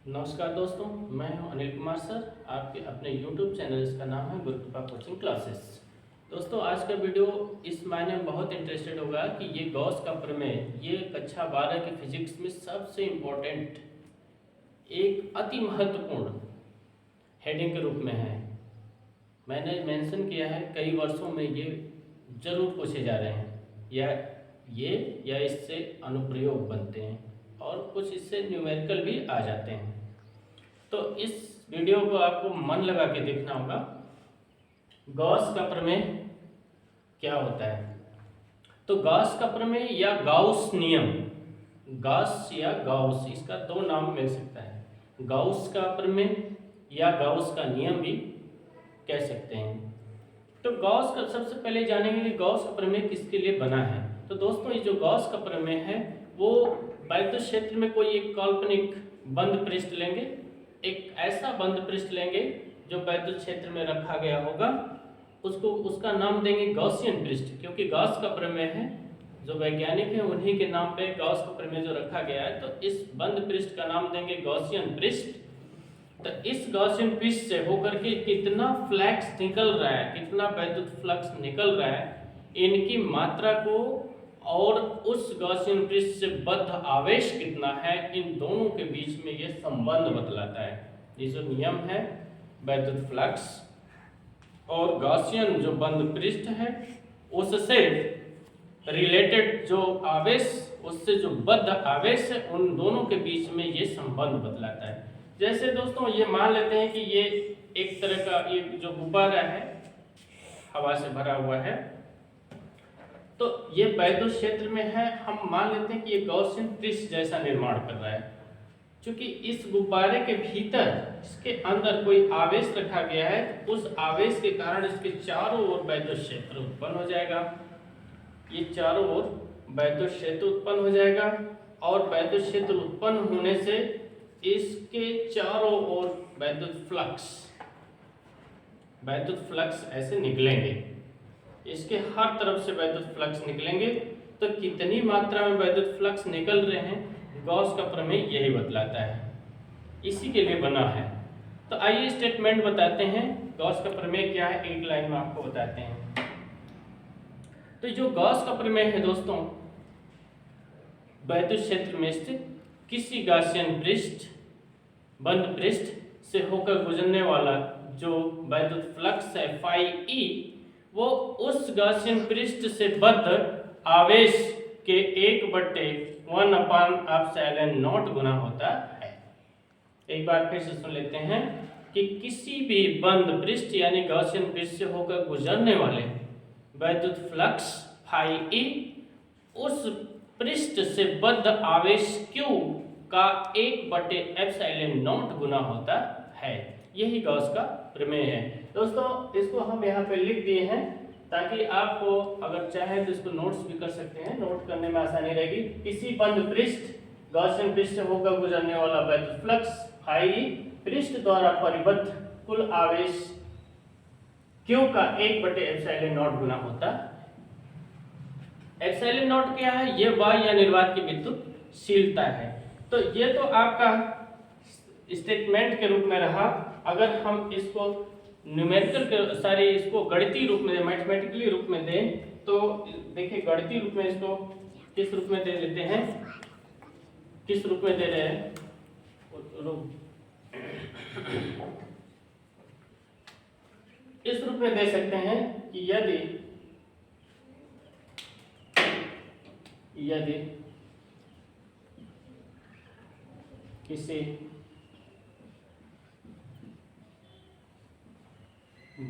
नमस्कार दोस्तों, मैं हूं अनिल कुमार सर, आपके अपने YouTube चैनल इसका नाम है गुरु कृपा कोचिंग क्लासेस। दोस्तों, आज का वीडियो इस मायने में बहुत इंटरेस्टेड होगा कि ये गॉस का प्रमेय ये कक्षा 12 की फिजिक्स में सबसे इम्पोर्टेंट एक अति महत्वपूर्ण हेडिंग के रूप में है। मैंने मेंशन किया है कई वर्षों में ये जरूर पूछे जा रहे हैं, या इससे अनुप्रयोग बनते हैं और कुछ इससे न्यूमेरिकल भी आ जाते हैं। तो इस वीडियो को आपको मन लगा के देखना होगा। गॉस का प्रमेय क्या होता है? तो गॉस का प्रमेय या गाउस नियम, गॉस या गाउस, इसका दो नाम मिल सकता है। गाउस का प्रमेय या गाउस का नियम भी कह सकते हैं। तो गॉस का सबसे पहले जानेंगे कि गॉस का प्रमेय किसके लिए बना है। तो दोस्तों, ये जो गॉस का प्रमेय है वो वैद्युत क्षेत्र में कोई एक काल्पनिक बंद पृष्ठ लेंगे, एक ऐसा बंद पृष्ठ लेंगे जो वैद्युत क्षेत्र में रखा गया होगा, उसका नाम देंगे गॉसियन पृष्ठ, क्योंकि गॉस का प्रमेय है, जो वैज्ञानिक है उन्हीं के नाम पे गॉस का प्रमेय जो रखा गया है, तो इस बंद पृष्ठ का नाम देंगे गॉसियन पृष्ठ। तो इस गॉसियन पृष्ठ से होकर के कितना फ्लक्स निकल रहा है, कितना वैद्युत फ्लक्स निकल रहा है, इनकी मात्रा को और उस गॉसियन पृष्ठ से बद्ध आवेश कितना है, इन दोनों के बीच में ये संबंध बतलाता है। ये जो नियम है वैद्युत फ्लक्स और गॉसियन जो बंद पृष्ठ है उससे रिलेटेड जो आवेश, उससे जो बद्ध आवेश है, उन दोनों के बीच में ये संबंध बतलाता है। जैसे दोस्तों, ये मान लेते हैं कि ये एक तरह का ये जो गुब्बारा है हवा से भरा हुआ है, तो ये वैद्युत क्षेत्र में है। हम मान लेते हैं कि ये गॉसियन पृष्ठ जैसा निर्माण कर रहा है। क्योंकि इस गुब्बारे के भीतर इसके अंदर कोई आवेश रखा गया है, उस आवेश के कारण इसके चारों ओर वैद्युत क्षेत्र उत्पन्न हो जाएगा। ये चारों ओर वैद्युत क्षेत्र उत्पन्न हो जाएगा और वैद्युत क्षेत्र उत्पन्न होने से इसके चारों ओर वैद्युत फ्लक्स ऐसे निकलेंगे। इसके हर तरफ से वैद्युत फ्लक्स निकलेंगे। तो कितनी मात्रा में वैद्युत फ्लक्स निकल रहे हैं, गॉस का प्रमेय यही बतलाता है, इसी के लिए बना है। तो आइए स्टेटमेंट बताते हैं गॉस का प्रमेय क्या है, एक लाइन में आपको बताते हैं। तो जो गॉस का प्रमेय है दोस्तों, वैद्युत क्षेत्र में स्थित किसी गॉसियन पृष्ठ, बंद पृष्ठ से होकर गुजरने वाला जो वैद्युत फ्लक्स है फाई ई, वो उस गॉसियन पृष्ठ से बद्ध आवेश के 1/1/ε0 गुना होता है। एक बार फिर से सुन लेते हैं कि किसी भी बंद पृष्ठ यानी गॉसियन पृष्ठ से होकर गुजरने वाले वैद्युत फ्लक्स फाई ई उस पृष्ठ से बद्ध आवेश Q का 1/ε0 गुना होता है। यही गॉस का प्रमेय है। दोस्तों, इसको हम यहाँ पे लिख दिए हैं ताकि आपको अगर चाहे तो इसको नोट्स भी कर सकते हैं, नोट करने में आसानी रहेगी। किसी बंद पृष्ठ गॉसियन पृष्ठ से होकर गुजरने वाला वैद्युत फ्लक्स फाई पृष्ठ द्वारा परिबद्ध कुल आवेश Q का 1/ε0 गुना होता है। ε0 क्या है? ये वायु या निर्वात की विद्युतशीलता है। तो ये तो आपका स्टेटमेंट के रूप में रहा। अगर हम इसको न्यूमेरिकल इसको गणितीय रूप में, मैथमेटिकली रूप में दें, तो देखिए गणितीय रूप में इसको किस रूप में दे लेते हैं, किस रूप में दे रहे हैं, इस रूप में दे सकते हैं कि यदि किसी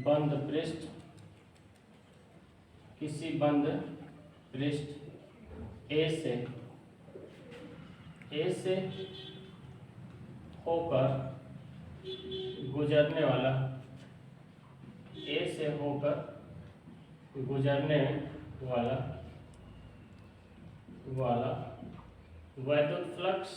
बंद पृष्ठ ए से होकर गुजरने वाला वैद्युत फ्लक्स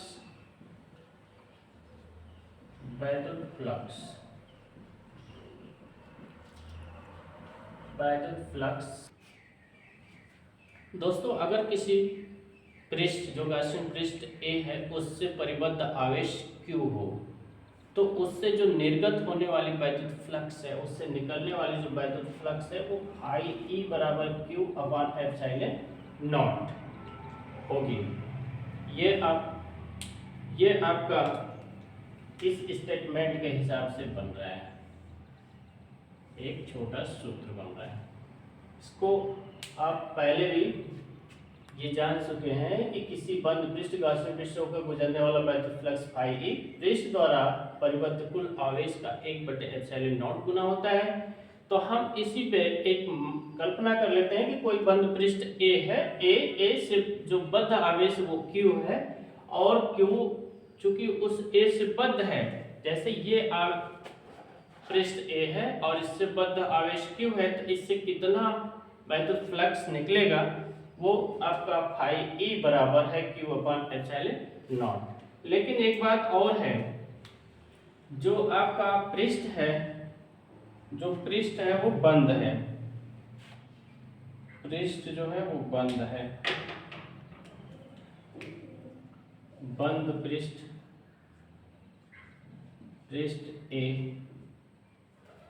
दोस्तों, अगर किसी पृष्ठ जो गॉसियन पृष्ठ ए है उससे परिबद्ध आवेश Q हो, तो उससे जो निर्गत होने वाली वैद्युत फ्लक्स है, उससे निकलने वाली जो वैद्युत फ्लक्स है वो फाई ई बराबर Q अपॉन एप्सिलॉन नॉट होगी। ये आपका इस स्टेटमेंट के हिसाब से बन रहा है, एक छोटा सूत्र बन रहा है। इसको आप पहले भी ये जान चुके हैं कि किसी बंद पृष्ठ गॉसियन पृष्ठ होकर गुजरने वाला वैद्युत फ्लक्स फाई ई पृष्ठ द्वारा परिबद्ध कुल आवेश का 1/एप्सिलॉन नॉट गुना होता है। तो हम इसी पे एक कल्पना कर लेते हैं कि कोई बंद पृष्ठ ए है, ए से जो बद्ध आवेश वो Q है, और Q चूंकि उस ए से बद्ध है, जैसे ये पृष्ठ ए है और इससे बद्ध आवेश Q है, तो इससे कितना वैद्युत फ्लक्स निकलेगा वो आपका फाई ई बराबर है Q अपॉन एप्सिलॉन नॉट। लेकिन एक बात और है, जो आपका पृष्ठ है, जो पृष्ठ है वो बंद है, पृष्ठ जो है वो बंद है, बंद पृष्ठ ए,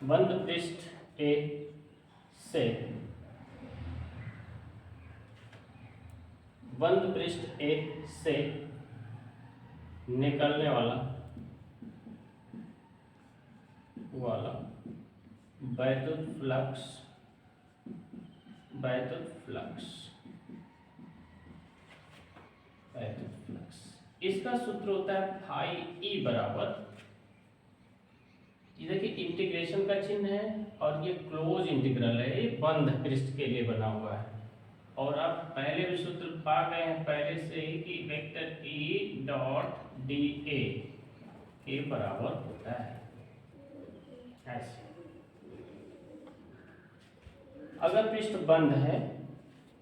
बंद पृष्ठ ए से बंद पृष्ठ ए से निकलने वाला वैद्युत फ्लक्स इसका सूत्र होता है फाई ई बराबर, ये देखिए इंटीग्रेशन का चिन्ह है और ये क्लोज इंटीग्रल है, ये बंद पृष्ठ के लिए बना हुआ है। और आप पहले भी सूत्र पा गए हैं पहले से ही कि वेक्टर ई डॉट डी ए के बराबर होता है ऐसे। अगर पृष्ठ बंद है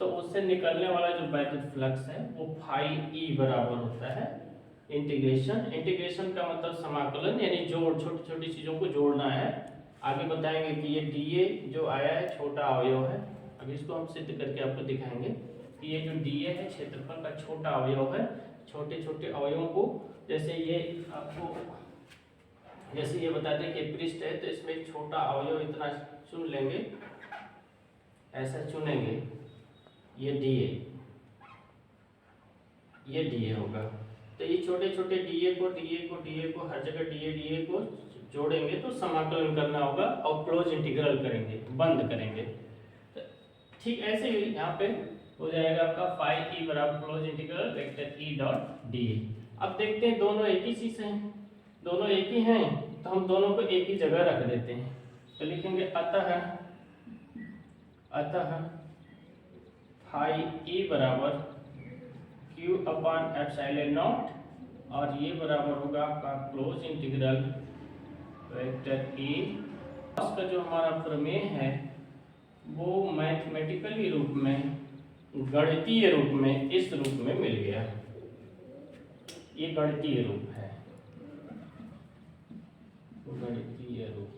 तो उससे निकलने वाला जो वैद्युत फ्लक्स है वो फाई ई बराबर होता है इंटीग्रेशन का मतलब समाकलन, यानी जोड़, छोटी छोटी चीजों को जोड़ना है। आगे बताएंगे कि ये डी ए जो आया है छोटा अवयव है, अभी इसको हम सिद्ध करके आपको दिखाएंगे कि ये जो डी ए है क्षेत्रफल का छोटा अवयव है। छोटे छोटे अवयवों को जैसे ये आपको जैसे ये बताते हैं कि पृष्ठ है तो इसमें एक छोटा अवयव इतना चुन लेंगे, ऐसा चुनेंगे, ये डी ए होगा। तो ये छोटे छोटे डी ए को हर जगह डी ए को जोड़ेंगे तो समाकलन करना होगा और क्लोज इंटीग्रल करेंगे, बंद करेंगे। तो ठीक ऐसे ही यहाँ पे हो जाएगा आपका फाई ई बराबर close integral vector E dot D A. अब देखते हैं दोनों एक ही चीज हैं, दोनों एक ही हैं तो हम दोनों को एक ही जगह रख देते हैं। तो लिखेंगे अतः फाई ई बराबर Q अपॉन एप्सिलॉन नॉट, और ये बराबर होगा आपका क्लोज इंटीग्रल वेक्टर ई। इसका जो हमारा प्रमेय है वो मैथमेटिकली रूप में, गणितीय रूप में इस रूप में मिल गया। ये गणितीय रूप है, गणितीय रूप।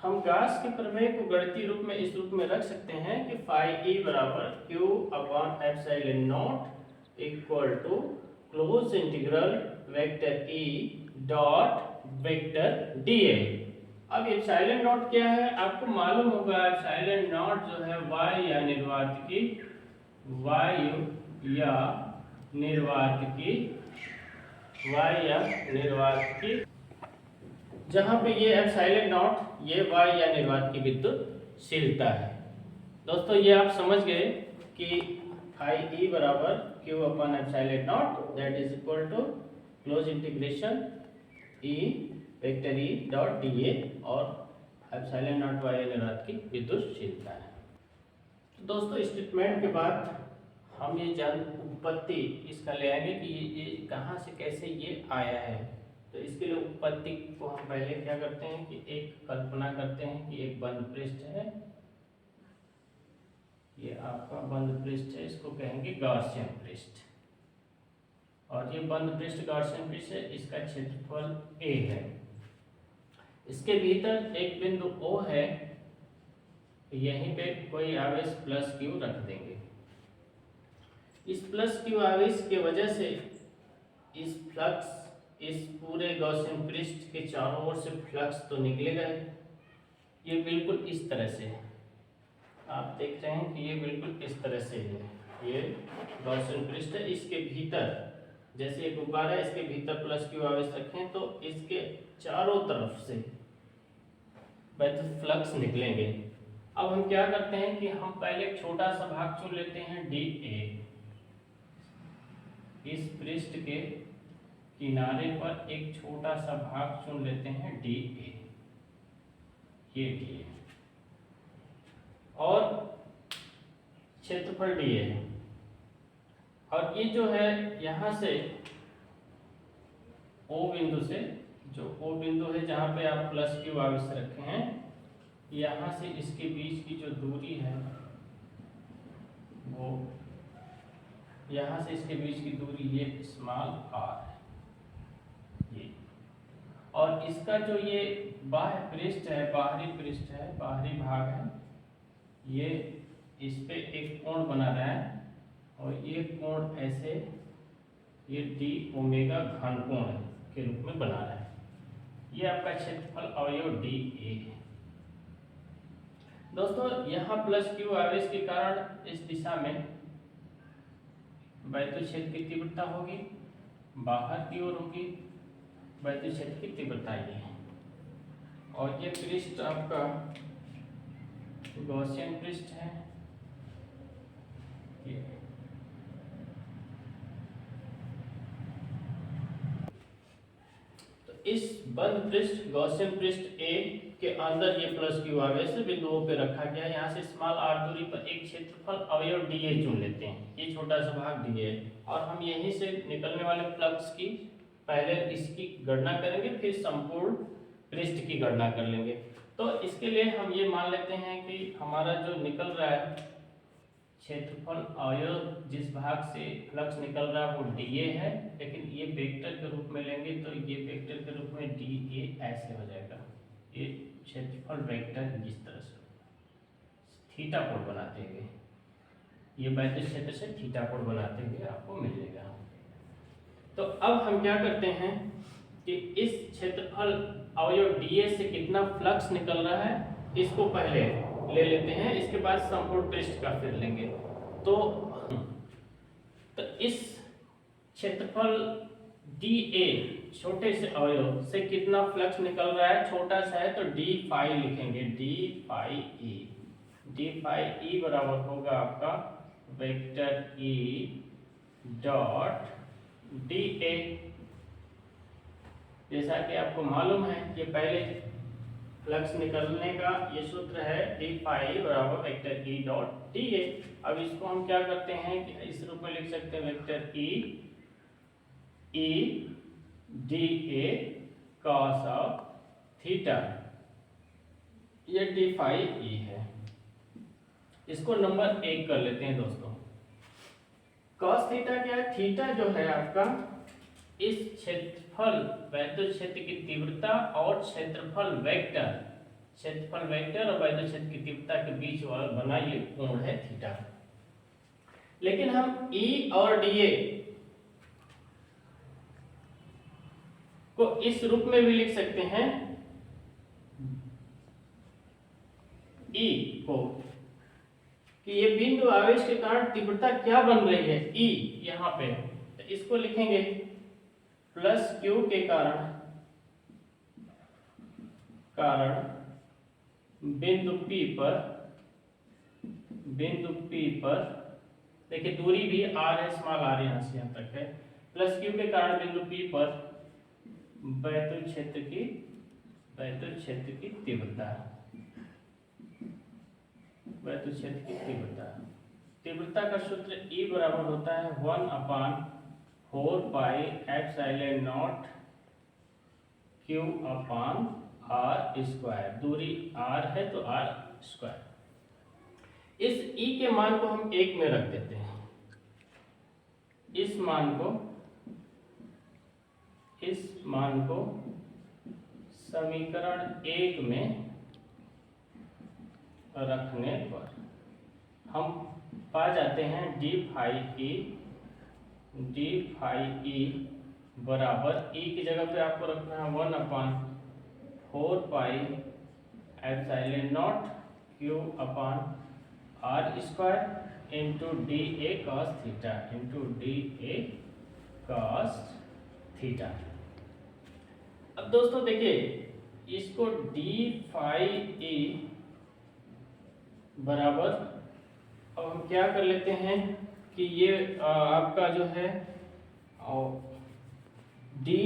हम गॉस के प्रमेय को गणितीय रूप में इस रूप में रख सकते हैं कि फाई ई बराबर Q upon epsilon naught equal to close integral vector E dot vector D A. अब एप्सिलॉन नॉट क्या है आपको मालूम होगा, एप्सिलॉन नॉट जो है वायु या निर्वात की, जहां पे ये एप्सिलॉन नॉट ये वायु या निर्वात की विद्युतशीलता है। दोस्तों ये आप समझ गए कि फाई ई बराबर Q upon epsilon naught that is equal to close integration E vector E dot D A, और एप्सिलॉन नॉट वायु या निर्वात की विद्युतशीलता है। तो दोस्तों स्टेटमेंट के बाद हम ये उत्पत्ति इसका ले आएंगे कि ये कहाँ से कैसे ये आया है। तो इसके लिए उत्पत्ति को हम पहले क्या करते हैं कि एक कल्पना करते हैं कि एक बंद पृष्ठ है, ये आपका बंद पृष्ठ है, इसको कहेंगे गॉसियन पृष्ठ, और ये बंद पृष्ठ गॉसियन पृष्ठ है, इसका क्षेत्रफल A है। इसके भीतर एक बिंदु O है, यहीं पे कोई आवेश प्लस क्यू रख देंगे। इस प्लस क्यू आवेश की वजह से इस फ्लक्स, इस पूरे गॉसियन पृष्ठ के चारों ओर से फ्लक्स तो निकलेगा ही। ये बिल्कुल इस तरह से है, आप देख रहे हैं कि ये बिल्कुल इस तरह से है। ये गॉसियन पृष्ठ है, इसके भीतर जैसे एक गुब्बारा है, इसके भीतर प्लस क्यू आवेश रखें तो इसके चारों तरफ से वैद्युत फ्लक्स निकलेंगे। अब हम क्या करते हैं कि हम पहले एक छोटा सा भाग चुन लेते हैं डी ए। इस पृष्ठ के किनारे पर एक छोटा सा भाग चुन लेते हैं डी ए, ये डी ए, और क्षेत्रफल डी ए है। और ये जो है यहाँ से O बिंदु से, जो O बिंदु है जहाँ पे आप प्लस क्यू आवेश रखे हैं, यहाँ से इसके बीच की जो दूरी है वो, यहाँ से इसके बीच की दूरी ये स्मॉल r है ये। और इसका जो ये बाह्य पृष्ठ है, बाहरी पृष्ठ है, बाहरी भाग है, ये इस पे एक कोण बना रहा है और ये कोण ऐसे ये डी ओमेगा घन कोण के रूप में बना रहा है। ये आपका क्षेत्रफल अवयव डी ए है। दोस्तों यहाँ प्लस क्यू आवेश के कारण इस दिशा में वैद्युत क्षेत्र की तीव्रता होगी, बाहर की ओर होगी वैद्युत क्षेत्र की तीव्रता ये है। और ये पृष्ठ आपका गॉसियन पृष्ठ है, ये इस बंद पृष्ठ गॉसियन पृष्ठ ए के अंदर ये प्लस क्यू आवेश बिंदुओं पे रखा गया है। यहाँ से स्मॉल r दूरी पर एक क्षेत्रफल अवयव dA चुन लेते हैं, ये छोटा सा भाग dA है, और हम यहीं से निकलने वाले फ्लक्स की पहले इसकी गणना करेंगे, फिर संपूर्ण पृष्ठ की गणना कर लेंगे। तो इसके लिए हम ये मान लेते हैं कि हमारा जो निकल रहा है क्षेत्रफल अवयव, जिस भाग से फ्लक्स निकल रहा है वो dA है, लेकिन ये वेक्टर के रूप में लेंगे तो ये वेक्टर के रूप में dA ऐसे हो जाएगा। ये क्षेत्रफल वेक्टर जिस तरह से थीटा कोण बनाते हुए, ये वैद्युत क्षेत्र से थीटा कोण बनाते हुए आपको मिलेगा। तो अब हम क्या करते हैं कि इस क्षेत्रफल अवयव dA से कितना फ्लक्स निकल रहा है इसको पहले ले लेते हैं, इसके बाद संपूर्ण पृष्ठ का फिर लेंगे। तो इस क्षेत्रफल dA छोटे से अवयव से कितना फ्लक्स निकल रहा है, छोटा सा है तो d फाई लिखेंगे, d फाई e बराबर होगा आपका वेक्टर e डॉट dA। जैसा कि आपको मालूम है ये पहले फ्लक्स निकलने का ये सूत्र है d फाई बराबर वेक्टर e डॉट dA। अब इसको हम क्या करते हैं कि इस रूप में लिख सकते हैं vector e dA cos of theta, ये d फाई e है। इसको नंबर 1 कर लेते हैं दोस्तों। cos थीटा क्या है, थीटा जो है आपका इस क्षेत्रफल वैद्युत क्षेत्र की तीव्रता और क्षेत्रफल वेक्टर और वैद्युत क्षेत्र की तीव्रता के बीच वाला बना ये कोण है थीटा। लेकिन हम E और dA को इस रूप में भी लिख सकते हैं, E को, कि ये बिंदु आवेश के कारण तीव्रता क्या बन रही है E यहाँ पे, तो इसको लिखेंगे प्लस Q के कारण बिंदु P पर देखिए दूरी भी r है, स्मॉल r यहाँ से यहाँ तक है, प्लस Q के कारण बिंदु P पर वैद्युत क्षेत्र की तीव्रता, वैद्युत क्षेत्र की तीव्रता का सूत्र E बराबर होता है 1/4 pi epsilon not Q upon r square, दूरी r है तो r स्क्वायर। इस E के मान को हम 1 में रख देते हैं, इस मान को समीकरण 1 में रखने पर हम पा जाते हैं डी फाई ई बराबर ई की जगह पे आपको रखना है 1/4 pi epsilon naught Q upon R square into D A cos theta. अब दोस्तों देखिए इसको डी फाई ई बराबर, अब हम क्या कर लेते हैं कि ये आपका जो है D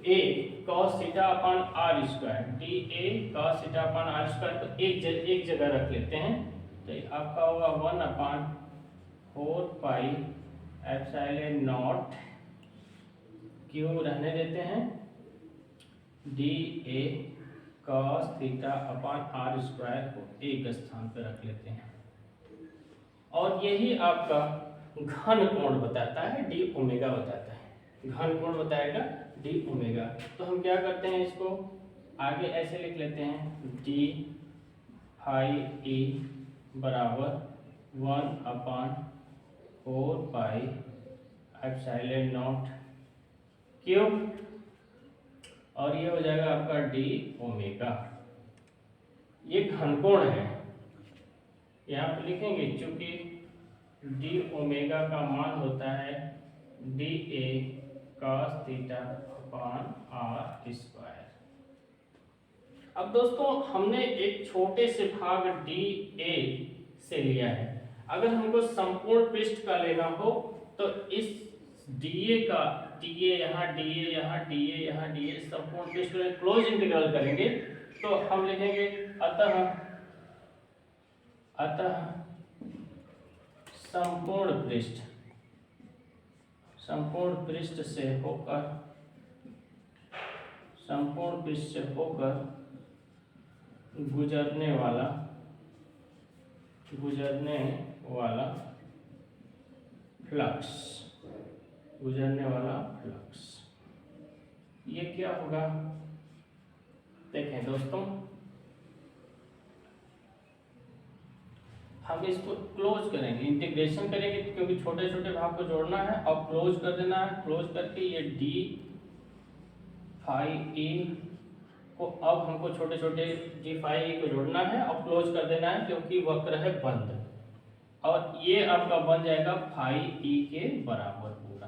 A cos theta upon R square, D A cos theta upon R square तो एक जगह रख लेते हैं, तो आपका होगा 1/4 पाई एप्सिलॉन नॉट क्यू रहने देते हैं D A cos theta upon R square को एक स्थान पर रख लेते हैं, और यही आपका घन कोण बताता है, डी ओमेगा बताता है, घन कोण बताएगा डी ओमेगा। तो हम क्या करते हैं, इसको आगे ऐसे लिख लेते हैं डी फाई ई बराबर 1/4 पाई एप्सिलॉन नॉट क्यू, और ये हो जाएगा आपका डी ओमेगा। ये घन कोण है, यहाँ पे लिखेंगे चूंकि डी ओमेगा का मान होता है D A cos theta upon R square. अब दोस्तों हमने एक छोटे से भाग डी ए से लिया है, अगर हमको संपूर्ण पृष्ठ का लेना हो तो इस डीए का डीए यहाँ डीए यहाँ डीए यहाँ डीए संपूर्ण पृष्ठ में क्लोज इंटीग्रल करेंगे तो हम लिखेंगे अतः संपूर्ण पृष्ठ से होकर गुजरने वाला फ्लक्स ये क्या होगा, देखें दोस्तों हम इसको क्लोज करेंगे, इंटीग्रेशन करेंगे क्योंकि छोटे छोटे भाग को जोड़ना है और क्लोज कर देना है। क्लोज करके ये डी फाई ई को अब हमको छोटे छोटे डी फाई ई को जोड़ना है और क्लोज कर देना है क्योंकि वक्र है बंद, और ये आपका बन जाएगा फाई ई के बराबर पूरा।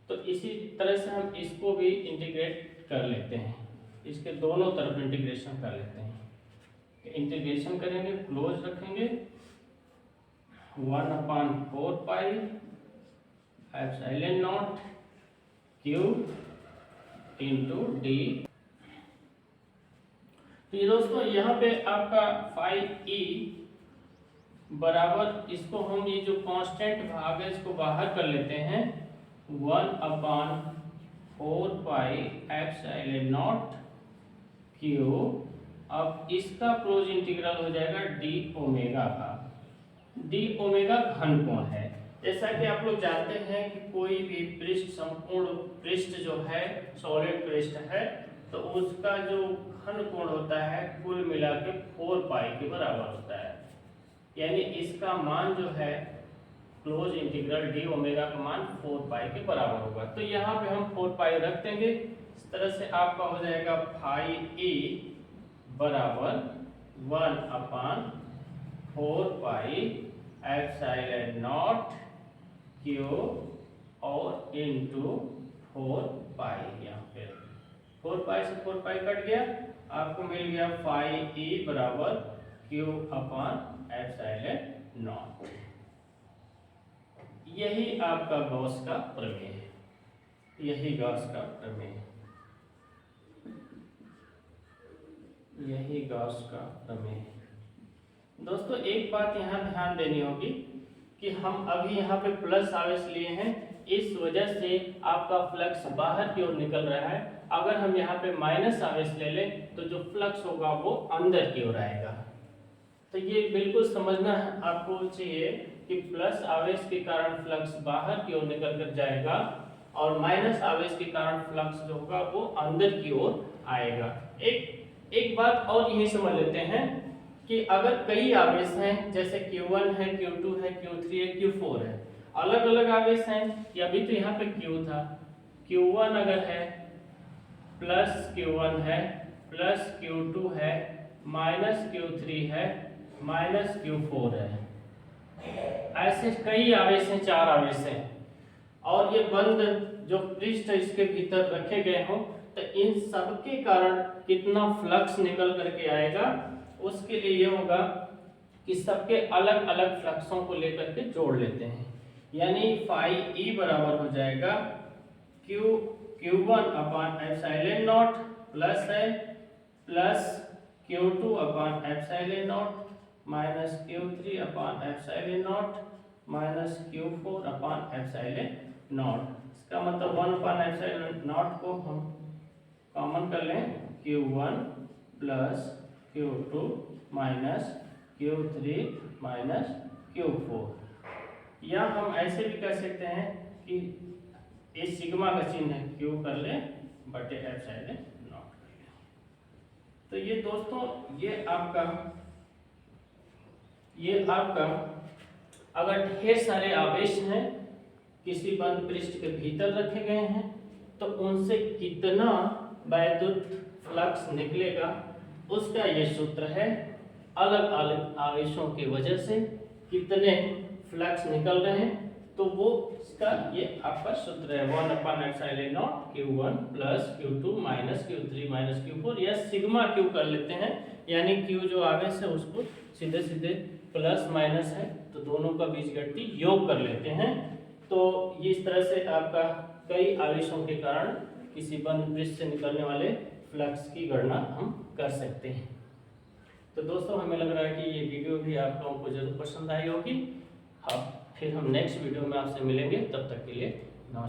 तो इसी तरह से हम इसको भी इंटीग्रेट कर लेते हैं, इसके दोनों तरफ इंटीग्रेशन कर लेते हैं। इंटीग्रेशन करेंगे, क्लोज रखेंगे 1/4 pi epsilon naught Q into D. तो दोस्तों यहाँ पे आपका फाई ई बराबर, इसको हम ये जो कांस्टेंट भाग है इसको बाहर कर लेते हैं 1/4 पाई एप्सिलॉन नॉट क्यू। अब इसका क्लोज इंटीग्रल हो जाएगा डी ओमेगा का। डी ओमेगा घन कोण है, जैसा कि आप लोग जानते हैं कि कोई भी पृष्ठ संपूर्ण पृष्ठ जो है सॉलिड पृष्ठ है तो उसका जो घन कोण होता है कुल मिला के 4 पाई के बराबर होता है, यानी इसका मान जो है क्लोज इंटीग्रल डी ओमेगा का मान 4 पाई के बराबर होगा। तो यहाँ पे हम 4 पाई रख देंगे, इस तरह से आपका हो जाएगा फाई ई बराबर 1/4 पाई एप्सिलॉन नॉट क्यू और इंटू 4 पाई। यहाँ पे 4 पाई से 4 पाई कट गया, आपको मिल गया फाई ई बराबर क्यू अपान एप्सिलॉन नॉट। यही आपका गॉस का प्रमेय है, यही गॉस का प्रमेय है। दोस्तों एक बात यहाँ ध्यान देनी होगी कि हम अभी यहाँ पे प्लस आवेश लिए हैं, इस वजह से आपका फ्लक्स बाहर की ओर निकल रहा है। अगर हम यहाँ पे माइनस आवेश ले लें तो जो फ्लक्स होगा वो अंदर की ओर आएगा। तो ये बिल्कुल समझना आपको चाहिए कि प्लस आवेश के कारण फ्लक्स बाहर की ओर निकल कर जाएगा और माइनस आवेश के कारण फ्लक्स जो होगा वो अंदर की ओर आएगा। एक बात और यही समझ लेते हैं कि अगर कई आवेश हैं, जैसे Q1 है, Q2 है, Q3 है, Q4 है, अलग अलग आवेश हैं, कि अभी तो यहाँ पे Q था, Q1 अगर है प्लस Q1 है प्लस Q2 है माइनस Q3 है माइनस Q4 है, ऐसे कई आवेश हैं, 4 आवेश हैं, और ये बंद जो पृष्ठ इसके भीतर रखे गए हों, तो इन सब के कारण कितना फ्लक्स निकल करके आएगा, उसके लिए ये होगा कि सबके अलग अलग फ्लक्सों को लेकर के जोड़ लेते हैं। यानी फाई ई बराबर हो जाएगा Q1 upon epsilon naught plus है plus Q2 upon epsilon naught minus Q3 upon epsilon naught minus Q4 upon epsilon naught. इसका मतलब 1 अपान एप्सिलॉन नॉट को हम कॉमन कर लें, Q1 plus Q2 minus Q3 minus Q4, या हम ऐसे भी कर सकते हैं कि इस सिग्मा का चिन्ह है Q कर ले बटे एप्सिलॉन नॉट कर ले। तो ये दोस्तों ये आपका अगर ढेर सारे आवेश हैं किसी बंद पृष्ठ के भीतर रखे गए हैं, तो उनसे कितना वैद्युत फ्लक्स निकलेगा, उसका ये सूत्र है। अलग अलग आवेशों की वजह से कितने फ्लक्स निकल रहे हैं, तो वो इसका ये आपका सूत्र है 1 upon epsilon naught Q1 plus Q2 minus Q3 minus Q4, या सिग्मा Q कर लेते हैं, यानी Q जो आवेश है उसको सीधे सीधे प्लस माइनस है तो दोनों का बीजगणितीय योग कर लेते हैं। तो ये इस तरह से आपका कई आवेशों के कारण किसी बंद पृष्ठ से निकलने वाले फ्लक्स की गणना हम कर सकते हैं। तो दोस्तों हमें लग रहा है कि ये वीडियो भी आप लोगों को जरूर पसंद आई होगी। अब फिर हम नेक्स्ट वीडियो में आपसे मिलेंगे, तब तक के लिए नमस्कार।